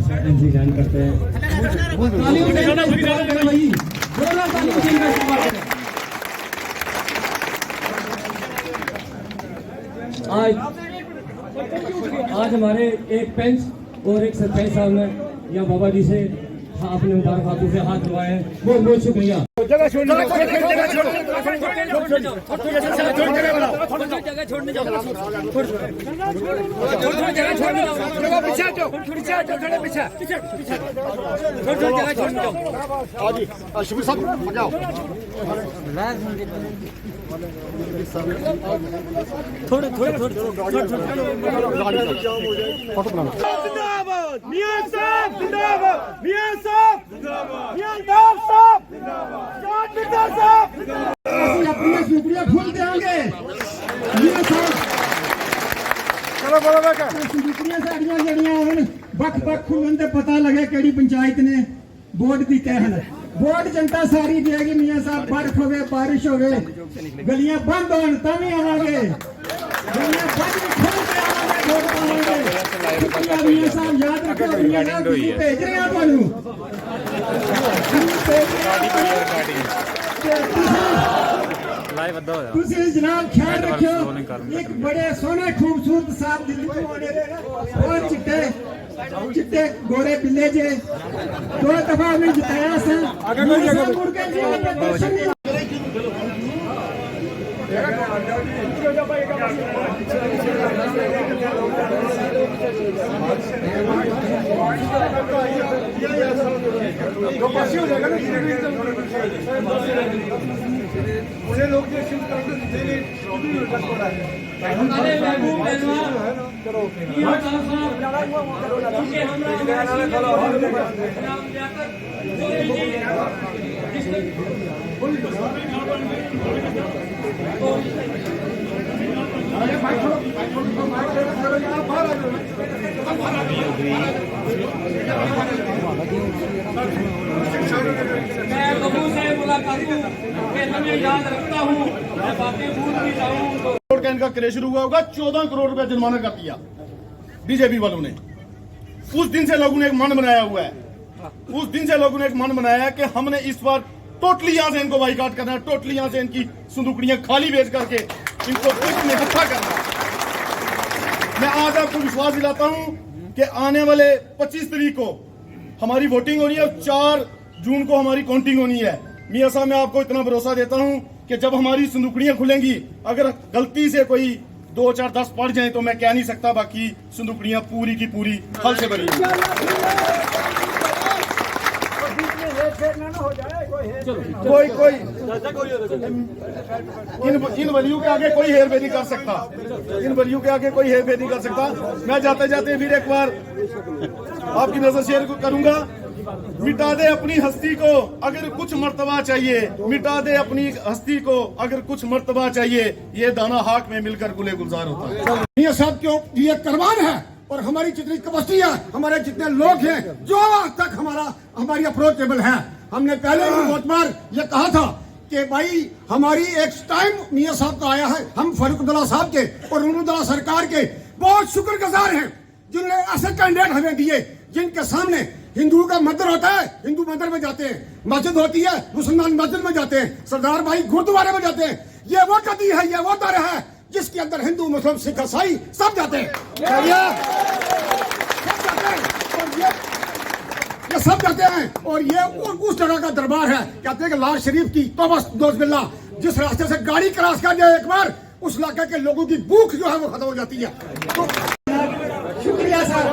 सा MC join करते हैं। आज हमारे एक पंच और एक सरपंच साहब ने या बाबा जी से अपने मुबारक हाथों से हाथ धुलवाए हैं, बहुत बहुत शुक्रिया। जगह छोड़ने शुक्रिया फूल देंगे शुक्रिया साड़ियां जड़ियां हुण बख बख खुलन ते पता लगे केड़ी पंचायत ने वोट दिते हैं। वोट जनता सारी देगी मियां साहब, बर्फ होवे बारिश होवे गलियां बंद होन तां भी आवांगे, गलियां बंद खोल के आवांगे, वोट पावांगे। शुक्रिया मियां साहब, याद रखो मियां साहब भेज रहे हैं तुहानू तुसी जनाब ख्याल रखियो। एक बड़े सोने खूबसूरत साहब दिल्ली तो आने और चिट्टे चिट्टे गोरे बिल्ले जे 2 दफा में जिताया से मुड़ के दर्शन नहीं उन्हें लोग जो मैं लोगों से मुलाकात हूँ, मैं याद रखता हूँ, मैं बातें भूल भी जाऊँ। करोड़ का इनका क्रेश शुरू हुआ होगा, 14 करोड़ रुपए जुर्माना कर दिया बीजेपी वालों ने। उस दिन से लोगों ने एक मन बनाया हुआ है, उस दिन से लोगों ने एक मन बनाया है कि हमने इस बार टोटली यहाँ से इनको बाइकाट करना है, टोटली यहाँ से इनकी संदूकड़ियां खाली बेच करके इनको निहत्था करना है। मैं आज आपको विश्वास दिलाता हूँ कि आने वाले 25 तारीख को हमारी वोटिंग होनी है और 4 जून को हमारी काउंटिंग होनी है। मियां साहब, मैं आपको इतना भरोसा देता हूं कि जब हमारी संदूकड़ियां खुलेंगी, अगर गलती से कोई 2, 4, 10 पड़ जाए तो मैं कह नहीं सकता, बाकी संदूकड़ियां पूरी की पूरी फल से भरी। कोई इन वलियों के आगे कोई हेर फेर नहीं कर सकता, इन वलियों के आगे कोई हेर फेर नहीं कर सकता। मैं जाते जाते फिर एक बार आपकी नजर शेयर करूंगा। मिटा दे अपनी हस्ती को अगर कुछ मर्तबा चाहिए, मिटा दे अपनी हस्ती को अगर कुछ मर्तबा चाहिए, ये दाना हाक में मिलकर गुले गुलजार होता है। ये सब क्यों ये करवान है और हमारी जितनी कैपेसिटी है, हमारे जितने लोग हैं जो आज तक हमारी अप्रोचेबल है। हमने पहले भी बहुत बार ये कहा था कि भाई हमारी एक टाइम मियां साहब का आया है, हम फारूक अब्दुल्ला साहब के और अब्दुल्ला सरकार के बहुत शुक्रगुजार हैं जिन्होंने ऐसे कैंडिडेट हमें दिए जिनके सामने हिंदू का मंदिर होता है, हिंदू मंदिर में जाते हैं, मस्जिद होती है, मुसलमान मस्जिद में जाते हैं, सरदार भाई गुरुद्वारे में जाते हैं। ये वो कदी है, ये वो दर है जिसके अंदर हिंदू मुस्लिम सिख ईसाई सब जाते हैं, ये सब जाते हैं। और ये उस जगह का दरबार है, कहते हैं कि लाल शरीफ की तौबा दोस्त बिल्ला, जिस रास्ते से गाड़ी क्रॉस कर जाए एक बार, उस इलाके के लोगों की भूख जो है वो खत्म हो जाती है। तो शुक्रिया सर,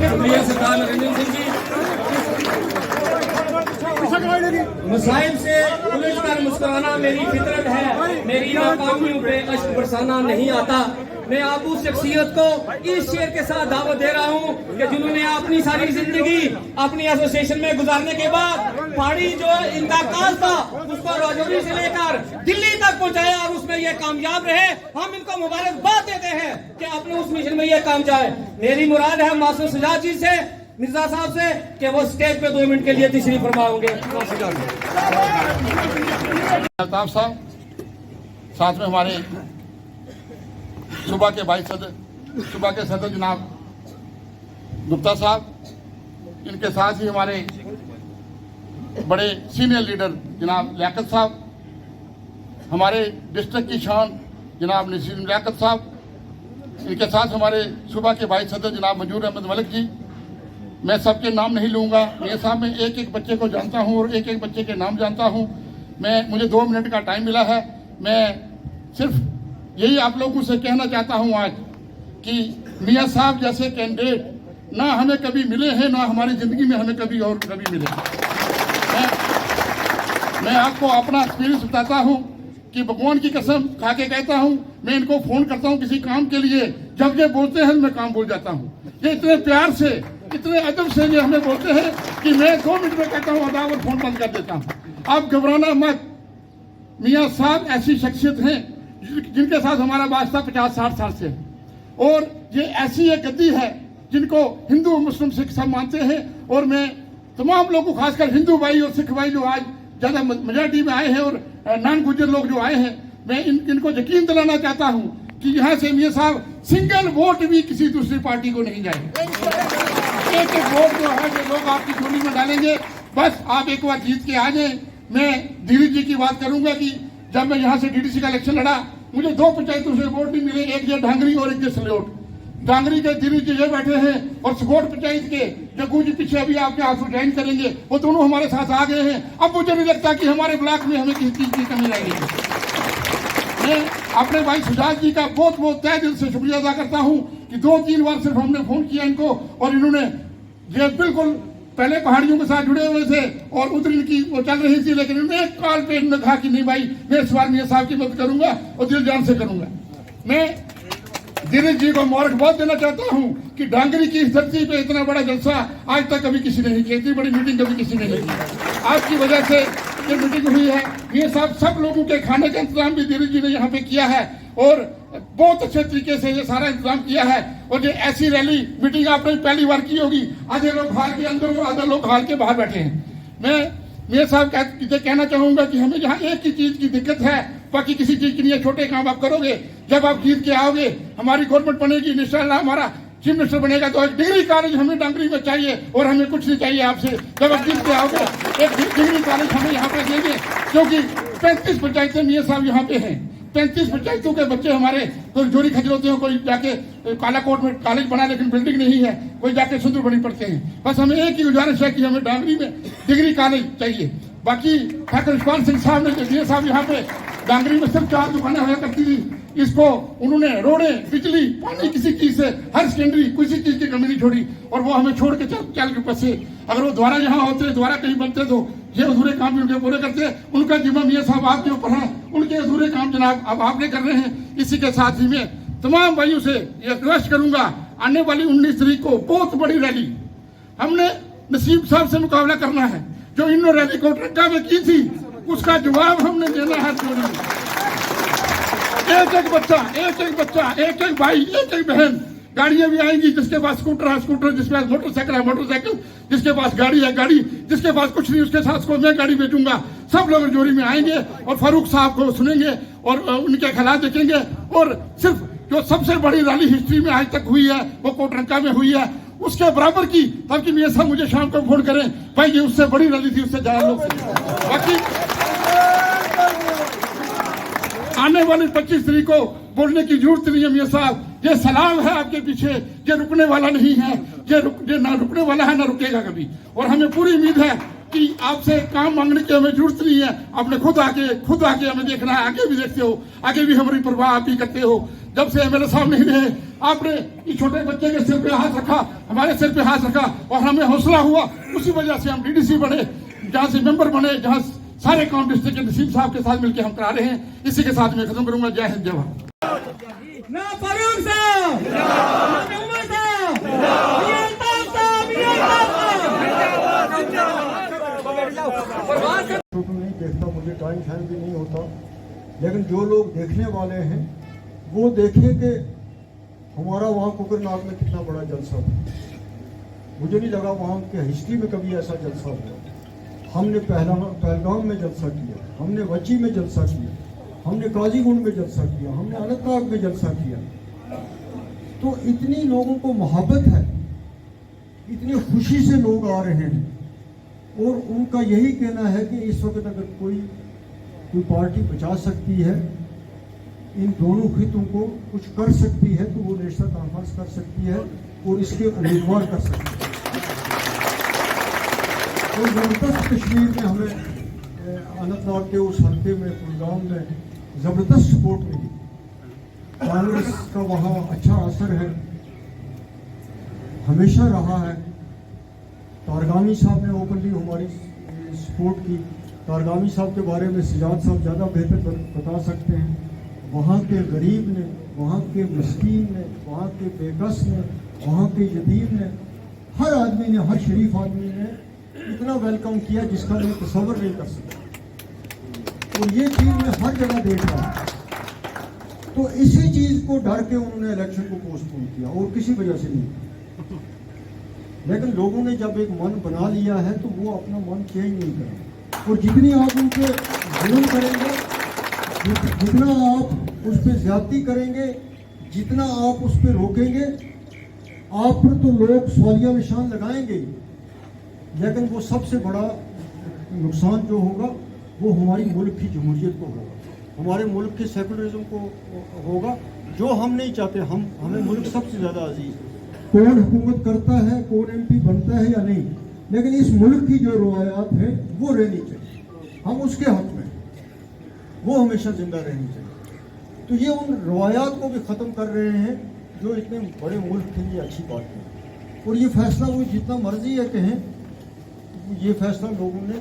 शुक्रिया सरदार नरेंद्र सिंह जी। मसाइब से उलझ कर मुस्कुराना मेरी फितरत है, मेरी नाकामियों पे अश्क बरसाना नहीं आता। मैं आप उस शख्सियत को इस शेर के साथ दावत दे रहा हूँ कि जिन्होंने अपनी सारी जिंदगी अपनी एसोसिएशन में गुजारने के बाद पहाड़ी जो इनका काज था उसको राजौरी से लेकर दिल्ली तक पहुँचाया और उसमें ये कामयाब रहे। हम इनको मुबारकबाद देते हैं कि अपने उस मिशन में ये काम जाए। मेरी मुराद है मासूम सजाद जी से, मिर्जा साहब से, कि वो स्टेज पे 2 मिनट के लिए तशरीफ फरमा होंगे। अल्ताफ साहब, साथ में हमारे सूबा के सदर जनाब गुप्ता साहब, इनके साथ ही हमारे बड़े सीनियर लीडर जनाब लियाकत साहब, हमारे डिस्ट्रिक्ट की शान जनाब नसीम लियाकत साहब, इनके साथ हमारे सूबा के वाइस सदर जनाब मंजूर अहमद मलिक जी। मैं सबके नाम नहीं लूँगा, ये साहब मैं एक एक बच्चे को जानता हूँ और एक एक बच्चे के नाम जानता हूँ। मुझे 2 मिनट का टाइम मिला है। मैं सिर्फ यही आप लोगों से कहना चाहता हूँ आज कि मियाँ साहब जैसे कैंडिडेट ना हमें कभी मिले हैं, ना हमारी ज़िंदगी में हमें कभी और कभी मिले। मैं आपको अपना एक्सपीरियंस बताता हूँ कि भगवान की कसम खा के कहता हूँ, मैं इनको फ़ोन करता हूँ किसी काम के लिए, जब ये बोलते हैं मैं काम भूल जाता हूँ। ये इतने प्यार से, इतने अदब से ये हमें बोलते हैं कि मैं 2 मिनट में कहता हूँ अदा और फ़ोन बंद कर देता हूँ। आप घबराना मत। मियाँ साहब ऐसी शख्सियत हैं जिनके साथ हमारा वास्ता 50-60 साल से है, और ये ऐसी एक गद्दी है जिनको हिंदू मुस्लिम सिख सब मानते हैं। और मैं तमाम लोगों को, खासकर हिंदू भाई और सिख भाई जो आज ज़्यादा मेजॉरिटी में आए हैं और नॉन गुजर लोग जो आए हैं, मैं इनको यकीन दिलाना चाहता हूँ कि यहाँ से मियाँ साहब सिंगल वोट भी किसी दूसरी पार्टी को नहीं जाएगा। एक वोट जो है जो लोग आपकी झोली में डालेंगे, बस आप एक बार जीत के आ जाएं। मैं धीरे जी की बात करूंगा कि जब मैं यहाँ से डीडीसी का इलेक्शन लड़ा, मुझे 2 पंचायतों से वोट नहीं मिले, एक ये ढांगरी और एक ये सलोट। ढांगरी के धीरे जी ये बैठे हैं और सगोट पंचायत के जग्गू जी पीछे अभी आपके हाथ ज्वाइन करेंगे, वो दोनों हमारे साथ आ गए हैं। अब मुझे नहीं लगता कि हमारे ब्लॉक में हमें किसी चीज की कमी रहेगी। मैं अपने भाई सुजात जी का बहुत बहुत तहे दिल से शुक्रिया अदा करता हूँ कि 2-3 बार सिर्फ हमने फोन किया इनको, और इन्होंने ये बिल्कुल पहले पहाड़ियों के साथ जुड़े हुए थे और उधर इनकी वो चल रही थी, लेकिन इन्होंने एक कॉल पे इन्होंने कहा कि नहीं भाई मैं इस बार मियाँ साहब की मदद करूंगा और दिल जान से करूंगा। मैं दिनेश जी को मुबारकबाद देना चाहता हूँ कि डांगरी की इस धरती पे इतना बड़ा जलसा आज तक कभी किसी ने नहीं किया, इतनी बड़ी मीटिंग कभी किसी ने नहीं की। आपकी वजह से ये मीटिंग हुई है। ये साहब सब लोगों के खाने का इंतजाम भी दिनेश जी ने यहाँ पे किया है और बहुत अच्छे तरीके से ये सारा इंतजाम किया है। और ये ऐसी रैली मीटिंग आपने पहली बार की होगी, आधे लोग हाल के अंदर और आधे लोग हाल के बाहर बैठे हैं। मैं साहब कहना चाहूंगा कि हमें यहाँ एक ही चीज की दिक्कत है, बाकी किसी चीज की नहीं है। छोटे काम आप करोगे, जब आप जीत के आओगे, हमारी गवर्नमेंट बनेगी, इंशाल्लाह हमारा चीफ मिनिस्टर बनेगा, तो एक डिग्री कॉलेज हमें डांगरी में चाहिए और हमें कुछ नहीं चाहिए आपसे। जब आप जीत के आओगे एक डिग्री कॉलेज हमें यहाँ पे देंगे, क्योंकि 35 पंचायतें मियाँ साहब यहाँ पे हैं। 35 पंचायतों के बच्चे हमारे कोई जोड़ी खजरोते हैं, कोई जाके कालाकोट में कॉलेज बना लेकिन बिल्डिंग नहीं है, कोई जाके सुंदरबनी पढ़ते हैं। बस हमें एक ही गुजारिश है कि हमें डांगरी में डिग्री कॉलेज चाहिए। बाकी ठाकुर इस्माइल सिंह साहब ने जो साहब यहाँ पे डांगरी में सिर्फ 4 दुकानें हुआ करती थी, इसको उन्होंने रोडें, बिजली, पानी, किसी चीज से हर सेकेंडरी किसी चीज की कमी नहीं छोड़ी। और वो हमें छोड़ के चल के बसे। अगर वो द्वारा यहाँ होते, द्वारा कहीं बनते तो ये अधूरे काम भी उनके पूरे करते। उनका जिम्मा मियाँ साहब आपके ऊपर है, उनके अधूरे काम जनाब अब आपने कर रहे हैं। इसी के साथ ही मैं तमाम भाइयों से ये रिक्वेस्ट करूंगा, आने वाली 19 तारीख को बहुत बड़ी रैली हमने नसीब साहब से मुकाबला करना है। जो इन्होंने रैली कोटरंगा में की थी उसका जवाब हमने देना है। एक एक बच्चा, एक एक भाई, एक एक बहन, गाड़ियां भी आएंगी, जिसके पास स्कूटर है स्कूटर, जिसके पास मोटरसाइकिल है मोटरसाइकिल, जिसके पास गाड़ी है गाड़ी, जिसके पास कुछ नहीं उसके साथ को मैं गाड़ी बेचूंगा। सब लोग जोड़ी में आएंगे और फारूक साहब को सुनेंगे और उनके खिलाफ देखेंगे। और सिर्फ जो सबसे बड़ी रैली हिस्ट्री में आज तक हुई है वो कोटरंगा में हुई है, उसके बराबर की। ताकि मियाँ साहब मुझे शाम को फोन करें, भाई ये उससे बड़ी रैली थी, उससे ज्यादा लोग। बाकी आने वाली 25 तारीख को बोलने की जरूरत नहीं है मियाँ साहब, ये सलाम है आपके पीछे, ये रुकने वाला नहीं है, ये ना रुकने वाला है ना रुकेगा कभी। और हमें पूरी उम्मीद है कि आपसे काम मांगने की हमें जरूरत नहीं है, आपने खुद आके हमें देखना है। आगे भी देखते हो, आगे भी हमारी परवाह आप ही करते हो। जब से एमएलए साहब नहीं रहे, आपने इस छोटे बच्चे के सिर पे हाथ रखा, हमारे सिर पे हाथ रखा और हमें हौसला हुआ। उसी वजह से हम डीडीसी बने, जहाँ से मेंबर बने, जहाँ सारे काम डिस्ट्रिक्ट के नसीब साहब के साथ मिलकर हम करा रहे हैं। इसी के साथ मैं खत्म करूंगा। जय हिंद, जय भारत। ना फारूक साहब, ना उमर साहब, मियां साहब, फोटो नहीं देखता, मुझे टाइम भी नहीं होता, लेकिन जो लोग देखने वाले हैं वो देखें कि हमारा वहाँ कुकरनाग में कितना बड़ा जलसा था। मुझे नहीं लगा वहाँ के हिस्ट्री में कभी ऐसा जलसा हुआ। हमने पहलगाम में जलसा किया, हमने वची में जलसा किया, हमने काजीगुंड में जलसा किया, हमने अनंतनाग में जलसा किया। तो इतनी लोगों को मोहब्बत है, इतनी लोगों को प्यार है, इतनी लोगों को मोहब्बत है। तो मैं कहता हूँ कि इतनी खुशी से लोग आ रहे हैं और उनका यही कहना है कि इस वक्त अगर कोई पार्टी बचा सकती है, इन दोनों हितों को कुछ कर सकती है, तो वो नेशनल कॉन्फ्रेंस कर सकती है और इसके उम्मीदवार कर सकती है। और ज़बरदस्त कश्मीर में हमें अनंतनाग के उस हल्के में कुलगाम में ज़बरदस्त सपोर्ट मिली। कांग्रेस का वहाँ अच्छा असर है, हमेशा रहा है। तारगामी साहब ने ओपनली हमारी सपोर्ट की। तारगामी साहब के बारे में सिजाद साहब ज़्यादा बेहतर बता सकते हैं। वहाँ के गरीब ने, वहाँ के मस्कीन ने, वहाँ के बेकस ने, वहाँ के यतीम ने, हर आदमी ने, हर शरीफ आदमी ने इतना वेलकम किया जिसका मैं तसव्वुर नहीं कर सकता। और ये चीज़ मैं हर जगह देख रहा हूँ। तो इसी चीज़ को डर के उन्होंने इलेक्शन को पोस्टपोन किया और किसी वजह से नहीं। लेकिन लोगों ने जब एक मन बना लिया है तो वो अपना मन चेंज नहीं करेंगे। और जितनी आप उन पर जुल्म करेंगे, जितना आप उस पर ज्यादती करेंगे, जितना आप उस पर रोकेंगे, आप पर तो लोग सवालिया निशान लगाएंगे ही। लेकिन वो सबसे बड़ा नुकसान जो होगा वो हमारी मुल्क की जमहूरियत को होगा, हमारे मुल्क के सेकुलरिज्म को होगा, जो हम नहीं चाहते। हमें मुल्क सबसे ज़्यादा अजीज है। कौन हुकूमत करता है, कौन एमपी बनता है या नहीं, लेकिन इस मुल्क की जो रवायात है वो रहनी चाहिए। हम उसके हक में, वो हमेशा जिंदा रहनी चाहिए। तो ये उन रवायात को भी ख़त्म कर रहे हैं जो इतने बड़े मुल्क के लिए अच्छी बात है। और ये फैसला वो जितना मर्जी है कहें, ये फैसला लोगों ने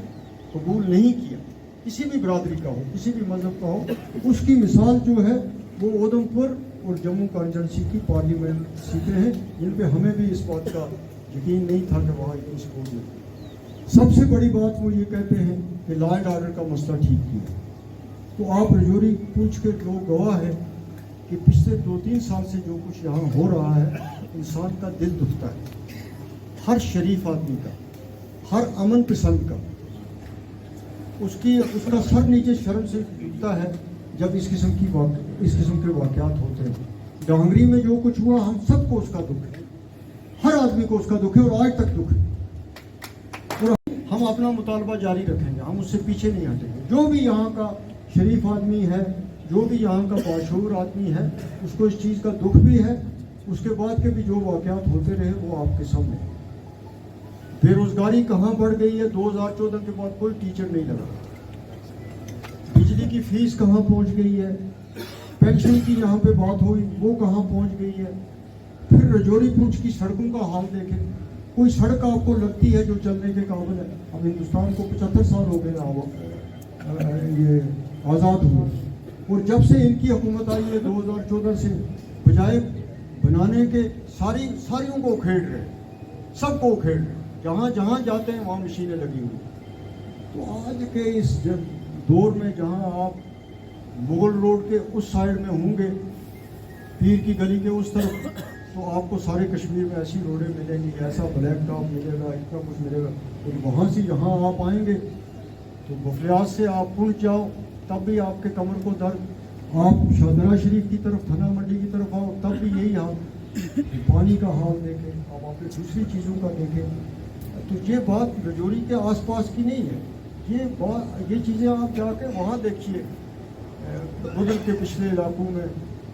कबूल नहीं किया। किसी भी बरादरी का हो, किसी भी मजहब का हो, उसकी मिसाल जो है वो उधमपुर और जम्मू कॉन्स्टिट्यूंसी की पार्लियामेंट सीटें हैं, जिन पे हमें भी इस बात का यकीन नहीं था कि वहाँ इतनी सपोर्ट मिले। सबसे बड़ी बात वो ये कहते हैं कि लॉ एंड ऑर्डर का मसला ठीक किया। तो आप रजौरी पूछ के लोग गवाह है कि पिछले 2-3 साल से जो कुछ यहाँ हो रहा है, इंसान का दिल दुखता है। हर शरीफ आदमी का, हर अमन पसंद का, उसका सर नीचे शर्म से झुकता है जब इस किस्म के वाक़यात होते हैं। डांगरी में जो कुछ हुआ, हम सबको उसका दुख है, हर आदमी को उसका दुख है और आज तक दुख है। और हम अपना मुतालबा जारी रखेंगे, हम उससे पीछे नहीं हटेंगे। जो भी यहाँ का शरीफ आदमी है, जो भी यहाँ का बाशऊर आदमी है, उसको इस चीज़ का दुख भी है। उसके बाद के भी जो वाक़यात होते रहे वो आपके सामने। बेरोजगारी कहाँ बढ़ गई है, 2014 के बाद कोई टीचर नहीं लगा। बिजली की फीस कहाँ पहुँच गई है, पेंशन की यहाँ पे बात हुई वो कहाँ पहुँच गई है। फिर रजौरी पुंछ की सड़कों का हाल देखें, कोई सड़क आपको लगती है जो चलने के काबिल है? अब हिंदुस्तान को 75 साल हो गए ये आज़ाद हुए, और जब से इनकी हुकूमत आई है 2014 से, बजाय बनाने के सारियों को उखेड़ रहे, सबको उखेड़ रहे। जहाँ जाते हैं वहाँ मशीनें लगी हुई। तो आज के इस दौर में जहाँ आप मुगल रोड के उस साइड में होंगे, पीर की गली के उस तरफ, तो आपको सारे कश्मीर में ऐसी रोडें मिलेंगी, ऐसा ब्लैक टॉप मिलेगा, इतना कुछ मिलेगा। और वहाँ से यहाँ आप आएंगे तो बफलियात से आप पुंछ जाओ तब भी आपके कमर को दर्द, आप शाहदरा शरीफ की तरफ, थना मंडी की तरफ आओ तब भी यही हाल। पानी का हाल देखें, आप अपनी दूसरी चीज़ों का देखें। तो ये बात रजौरी के आसपास की नहीं है, ये चीज़ें आप जाके वहाँ देखिए, बुदल के पिछले इलाकों में,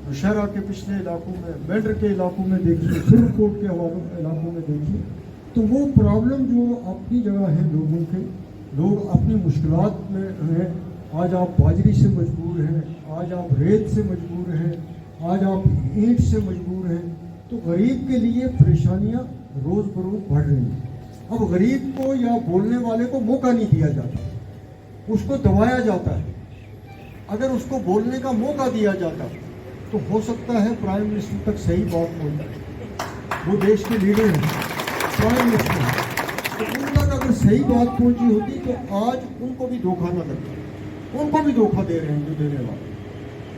नौशहरा के पिछले इलाकों में, मेंढर के इलाकों में देखिए, सिरकोट के इलाकों में देखिए। तो वो प्रॉब्लम जो अपनी जगह है लोगों के, लोग अपनी मुश्किलात में हैं। आज आप बाजरी से मजबूर हैं, आज आप रेत से मजबूर हैं, आज आप ईंट से मजबूर हैं। तो गरीब के लिए परेशानियां रोज़ बरोज़ बढ़ रही हैं। अब गरीब को या बोलने वाले को मौका नहीं दिया जाता, उसको दबाया जाता है। अगर उसको बोलने का मौका दिया जाता तो हो सकता है प्राइम मिनिस्टर तक सही बात पहुंचे। वो देश के लीडर हैं, प्राइम मिनिस्टर हैं, तो उन तक अगर सही बात पहुंची होती तो आज उनको भी धोखा न लगता। उनको भी धोखा दे रहे हैं जो देने वाले।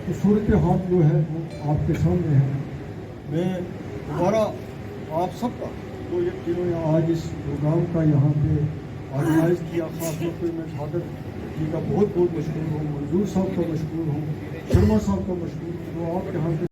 तो सूरत हाल जो है वो आपके सामने है। मैं दोबारा आप सबका, तो ये जिन्होंने आज इस प्रोग्राम का यहाँ पे ऑर्गेनाइज किया, खासतौर पर मैं सादर जी का बहुत बहुत मशहूर हूँ, मंजूर साहब का मशहूर हूँ, शर्मा साहब का मशहूर हूँ, जो आप यहाँ पे